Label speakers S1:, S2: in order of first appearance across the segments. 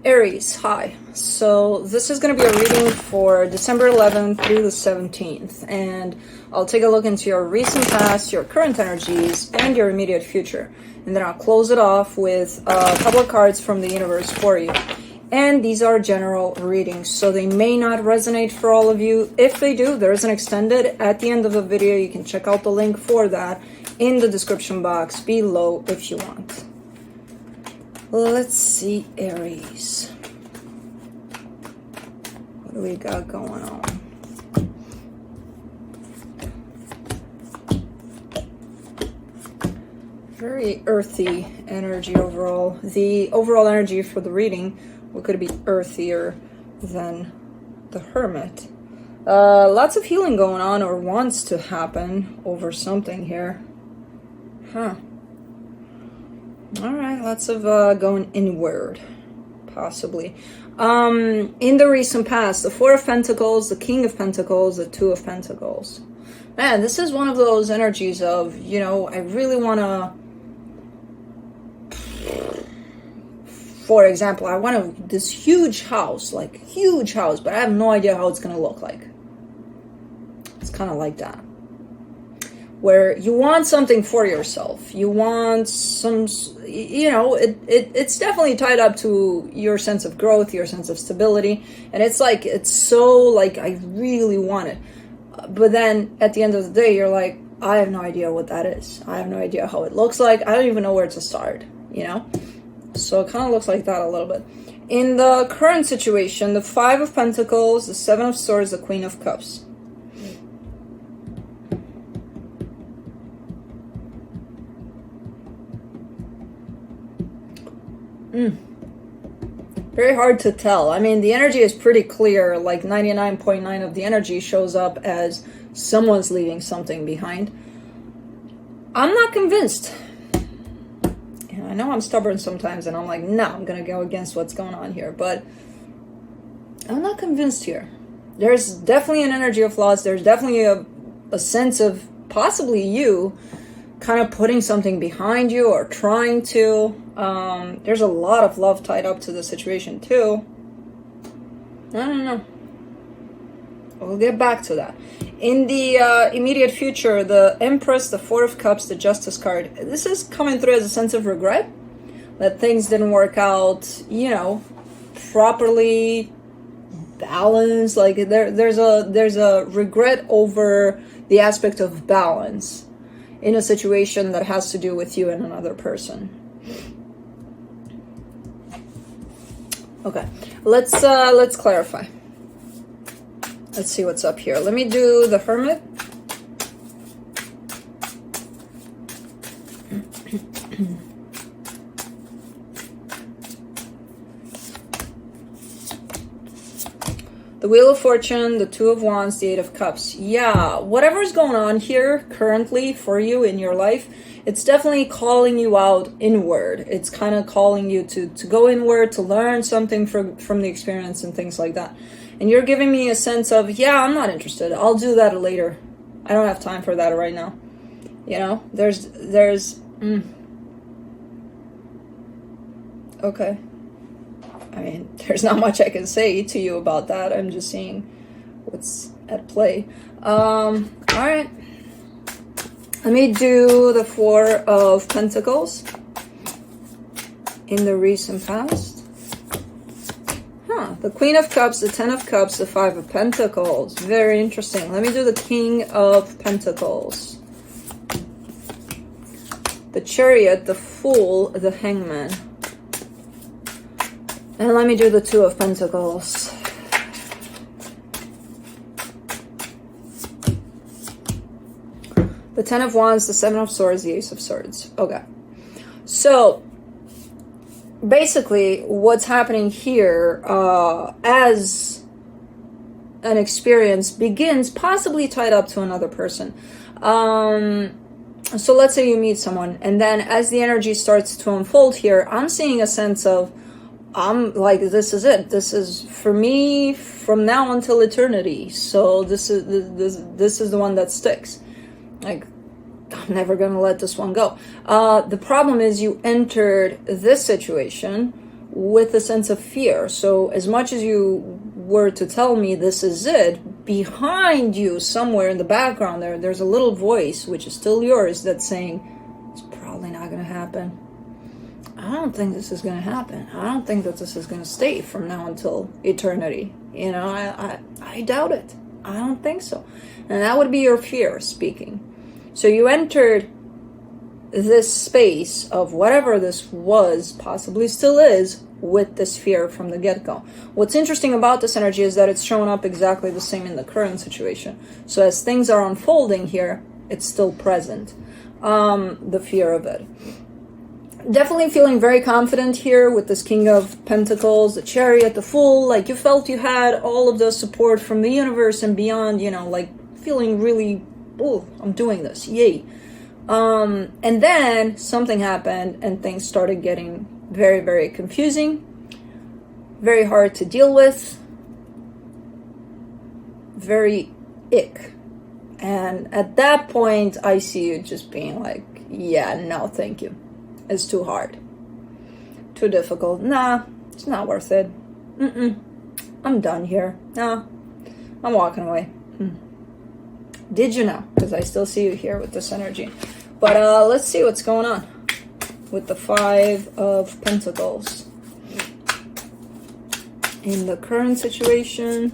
S1: Aries, hi. So this is going to be a reading for December 11th through the 17th, and I'll take a look into your recent past, your current energies, and your immediate future. And then I'll close it off with a couple of cards from the universe for you. And these are general readings, so they may not resonate for all of you. If they do, there's an extended at the end of the video. You can check out the link for that in the description box below if you want. Let's see, Aries. What do we got going on? Very earthy energy overall. The overall energy for the reading, what could be earthier than the Hermit? Lots of healing going on, or wants to happen over something here. Huh. Alright, lots of going inward, possibly. In the recent past, the Four of Pentacles, the King of Pentacles, the Two of Pentacles. Man, this is one of those energies of, you know, I really want to... For example, I want this huge house, like huge house, but I have no idea how it's going to look like. It's kind of like that. Where you want something for yourself. You want some, you know, it's definitely tied up to your sense of growth, your sense of stability. And it's like, it's so like, I really want it. But then at the end of the day, you're like, I have no idea what that is. I have no idea how it looks like. I don't even know where to start, you know? So it kind of looks like that a little bit. In the current situation, the Five of Pentacles, the Seven of Swords, the Queen of Cups. Very hard to tell. I mean, the energy is pretty clear. Like 99.9% of the energy shows up as someone's leaving something behind. I'm not convinced. And I know I'm stubborn sometimes, and I'm like, no, I'm going to go against what's going on here. But I'm not convinced here. There's definitely an energy of loss. There's definitely a sense of possibly you kind of putting something behind you or trying to. There's a lot of love tied up to the situation too. I don't know. We'll get back to that. In the immediate future, the Empress, the Four of Cups, the Justice card. This is coming through as a sense of regret. That things didn't work out, you know, properly balanced. Like there's a regret over the aspect of balance in a situation that has to do with you and another person. Okay, let's clarify. Let's see what's up here. Let me do the Hermit. The Wheel of Fortune, the Two of Wands, the Eight of Cups. Yeah, whatever's going on here currently for you in your life, it's definitely calling you out inward. It's kind of calling you to go inward, to learn something from the experience and things like that. And you're giving me a sense of, yeah, I'm not interested. I'll do that later. I don't have time for that right now. You know, Okay. I mean, there's not much I can say to you about that. I'm just seeing what's at play. All right. Let me do the Four of Pentacles in the recent past. The Queen of Cups, the Ten of Cups, the Five of Pentacles. Very interesting. Let me do the King of Pentacles. The Chariot, the Fool, the Hangman. And let me do the Two of Pentacles. The Ten of Wands, the Seven of Swords, the Ace of Swords. Okay. So, basically, what's happening here as an experience begins possibly tied up to another person. So let's say you meet someone, and then as the energy starts to unfold here, I'm seeing a sense of, I'm like, this is it. This is for me from now until eternity. So this is the one that sticks. Like, I'm never gonna let this one go. The problem is you entered this situation with a sense of fear. So as much as you were to tell me this is it, behind you somewhere in the background there's a little voice, which is still yours, that's saying, it's probably not going to happen. I don't think this is going to happen. I don't think that this is going to stay from now until eternity. You know, I doubt it. I don't think so. And that would be your fear speaking. So you entered this space of whatever this was, possibly still is, with this fear from the get-go. What's interesting about this energy is that it's showing up exactly the same in the current situation. So as things are unfolding here, it's still present. The fear of it. Definitely feeling very confident here with this King of Pentacles, the Chariot, the Fool. Like you felt you had all of the support from the universe and beyond, you know, like feeling really, oh, I'm doing this, yay. And then something happened and things started getting very, very confusing, very hard to deal with, very ick. And at that point, I see you just being like, yeah, no, thank you. It's too hard. Too difficult. Nah, it's not worth it. I'm done here. Nah, I'm walking away. Did you know? Because I still see you here with this energy. But let's see what's going on with the Five of Pentacles. In the current situation,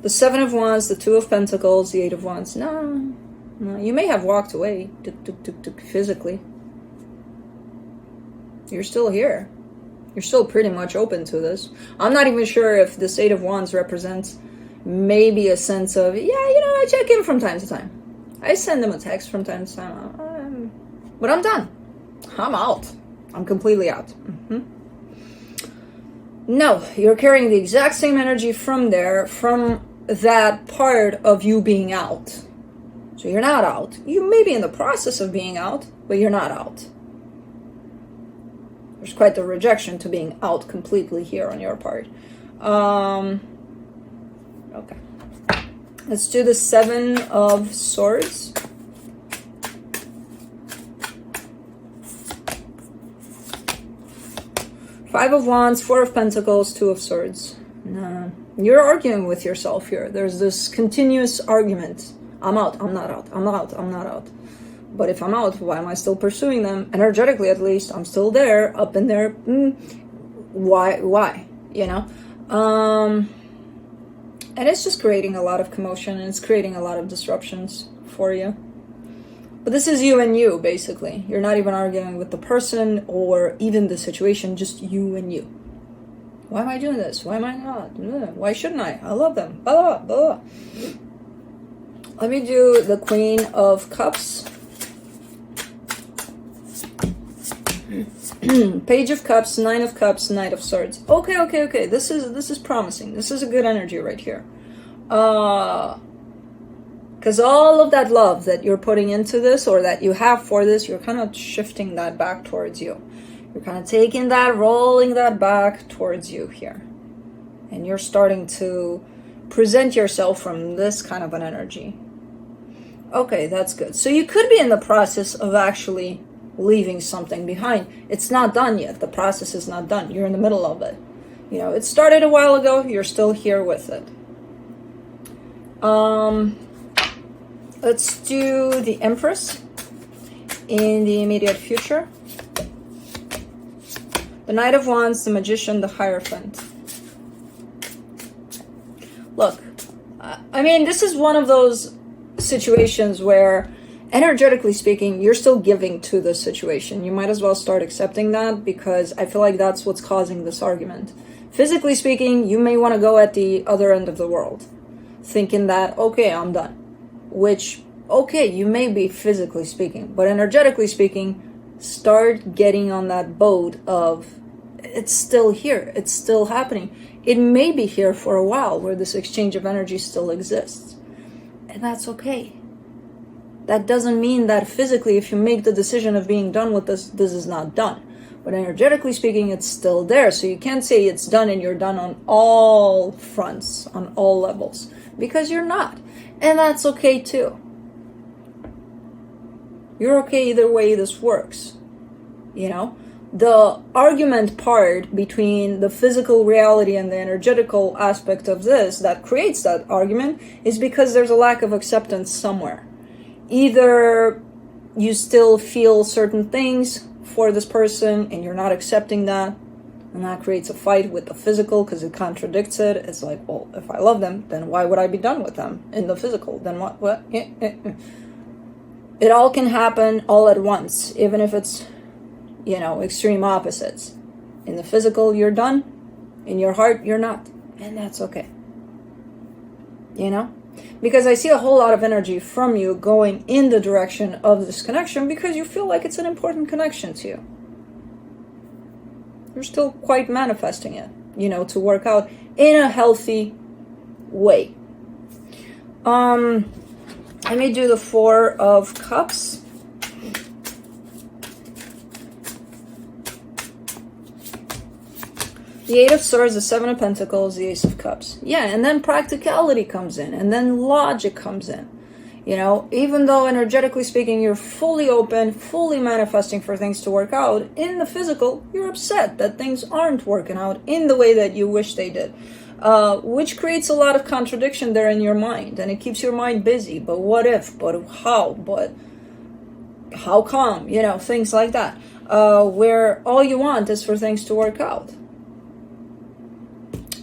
S1: the Seven of Wands, the Two of Pentacles, the Eight of Wands. No, you may have walked away physically. You're still here. You're still pretty much open to this. I'm not even sure if this Eight of Wands represents maybe a sense of, yeah, you know, I check in from time to time. I send them a text from time to time. But I'm done. I'm out. I'm completely out. No, you're carrying the exact same energy from there, from that part of you being out. So you're not out. You may be in the process of being out, but you're not out. There's quite the rejection to being out completely here on your part. Okay. Let's do the Seven of Swords. Five of Wands, Four of Pentacles, Two of Swords. No, you're arguing with yourself here. There's this continuous argument. I'm out, I'm not out, I'm out, I'm not out. But if I'm out, why am I still pursuing them? Energetically, at least, I'm still there, up in there. Why? You know? And it's just creating a lot of commotion, and it's creating a lot of disruptions for you. But this is you and you, basically. You're not even arguing with the person or even the situation, just you and you. Why am I doing this? Why am I not? Why shouldn't I? I love them. Blah, blah. Let me do the Queen of Cups. Page of Cups, Nine of Cups, Knight of Swords. Okay. This is promising. This is a good energy right here. Because all of that love that you're putting into this, or that you have for this, you're kind of shifting that back towards you. You're kind of taking that, rolling that back towards you here. And you're starting to present yourself from this kind of an energy. Okay, that's good. So you could be in the process of actually leaving something behind. It's not done yet. The process is not done. You're in the middle of it. You know, it started a while ago. You're still here with it. Let's do the Empress in the immediate future. The Knight of Wands, the Magician, the Hierophant. Look, I mean, this is one of those situations where, energetically speaking, you're still giving to the situation. You might as well start accepting that, because I feel like that's what's causing this argument. Physically speaking, you may want to go at the other end of the world, thinking that, okay, I'm done. Which, okay, you may be physically speaking, but energetically speaking, start getting on that boat of, it's still here, it's still happening. It may be here for a while, where this exchange of energy still exists. And that's okay. That doesn't mean that physically, if you make the decision of being done with this, this is not done. But energetically speaking, it's still there. So you can't say it's done and you're done on all fronts, on all levels, because you're not. And that's okay too. You're okay either way this works, you know? the argument part between the physical reality and the energetical aspect of this that creates that argument is because there's a lack of acceptance somewhere. Either you still feel certain things for this person and you're not accepting that, and that creates a fight with the physical because it contradicts it. It's like, well, if I love them, then why would I be done with them in the physical? Then what? It all can happen all at once, even if it's, you know, extreme opposites. In the physical, you're done. In your heart, you're not. And that's okay. You know? Because I see a whole lot of energy from you going in the direction of this connection because you feel like it's an important connection to you. You're still quite manifesting it, you know, to work out in a healthy way. Let me do the Four of Cups. The Eight of Swords, the Seven of Pentacles, the Ace of Cups. Yeah, and then practicality comes in, and then logic comes in. You know, even though energetically speaking, you're fully open, fully manifesting for things to work out, in the physical, you're upset that things aren't working out in the way that you wish they did. Which creates a lot of contradiction there in your mind, and it keeps your mind busy. But what if? But how? But how come? You know, things like that. Where all you want is for things to work out.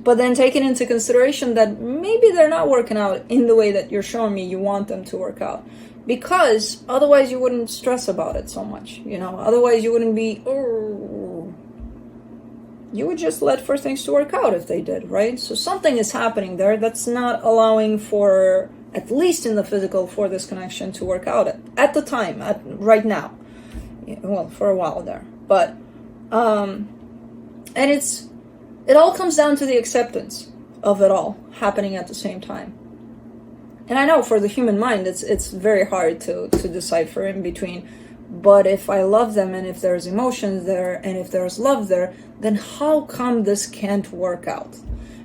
S1: But then taking into consideration that maybe they're not working out in the way that you're showing me you want them to work out. Because otherwise you wouldn't stress about it so much, you know. Otherwise you wouldn't be, oh. You would just let for things to work out if they did, right? So something is happening there that's not allowing for, at least in the physical, for this connection to work out at the time, right now. Well, for a while there. But, and it all comes down to the acceptance of it all happening at the same time. And I know for the human mind, it's very hard to decipher in between. But if I love them, and if there's emotions there, and if there's love there, then how come this can't work out?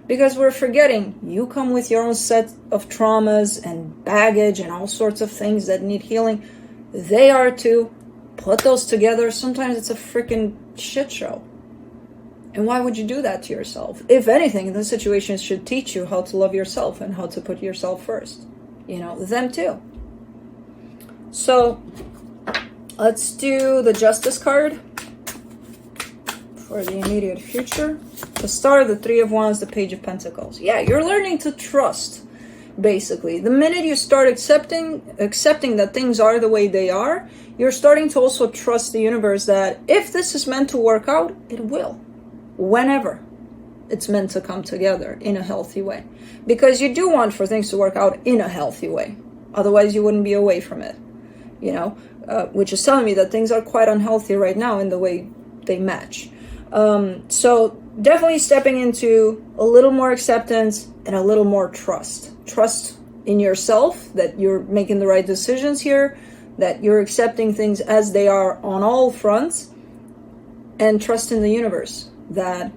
S1: Because we're forgetting, you come with your own set of traumas and baggage and all sorts of things that need healing. They are too. Put those together. Sometimes it's a freaking shit show. And why would you do that to yourself? If anything, the situation should teach you how to love yourself and how to put yourself first. You know, them too. So, let's do the Justice card for the immediate future. The Star, the Three of Wands, the Page of Pentacles. Yeah, you're learning to trust, basically. The minute you start accepting that things are the way they are, you're starting to also trust the universe that if this is meant to work out, it will. Whenever it's meant to come together in a healthy way. Because you do want for things to work out in a healthy way. Otherwise you wouldn't be away from it. You know, which is telling me that things are quite unhealthy right now in the way they match. So definitely stepping into a little more acceptance and a little more trust. Trust in yourself that you're making the right decisions here, that you're accepting things as they are on all fronts, and trust in the universe that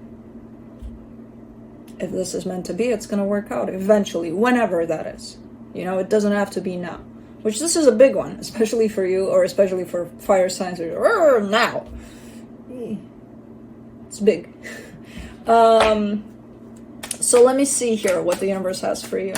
S1: if this is meant to be, it's going to work out eventually, whenever that is. You know, it doesn't have to be now. Which this is a big one, especially for you, or especially for fire signs. Now. It's big. So let me see here what the universe has for you.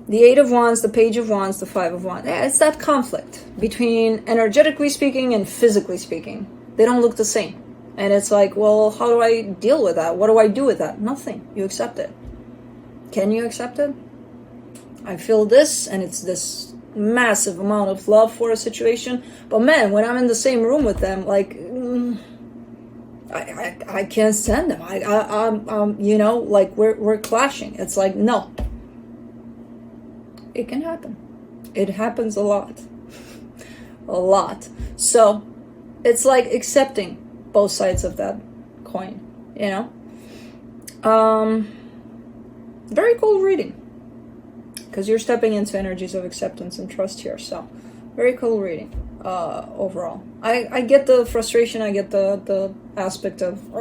S1: The Eight of Wands, the Page of Wands, the Five of Wands. Yeah, it's that conflict between energetically speaking and physically speaking. They don't look the same. And it's like, well, how do I deal with that? What do I do with that? Nothing. You accept it. Can you accept it? I feel this, and it's this massive amount of love for a situation. But man, when I'm in the same room with them, like, I can't stand them. I'm you know, like we're clashing. It's like, no. It can happen. It happens a lot. A lot. So it's like accepting both sides of that coin, you know? Very cool reading. Because you're stepping into energies of acceptance and trust here. So very cool reading overall. I get the frustration. I get the aspect of,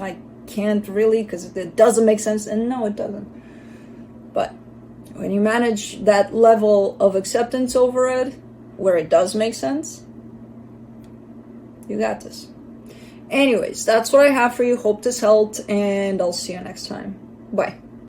S1: I can't really because it doesn't make sense. And no, it doesn't. But when you manage that level of acceptance over it, where it does make sense. You got this. Anyways, that's what I have for you. Hope this helped, and I'll see you next time. Bye.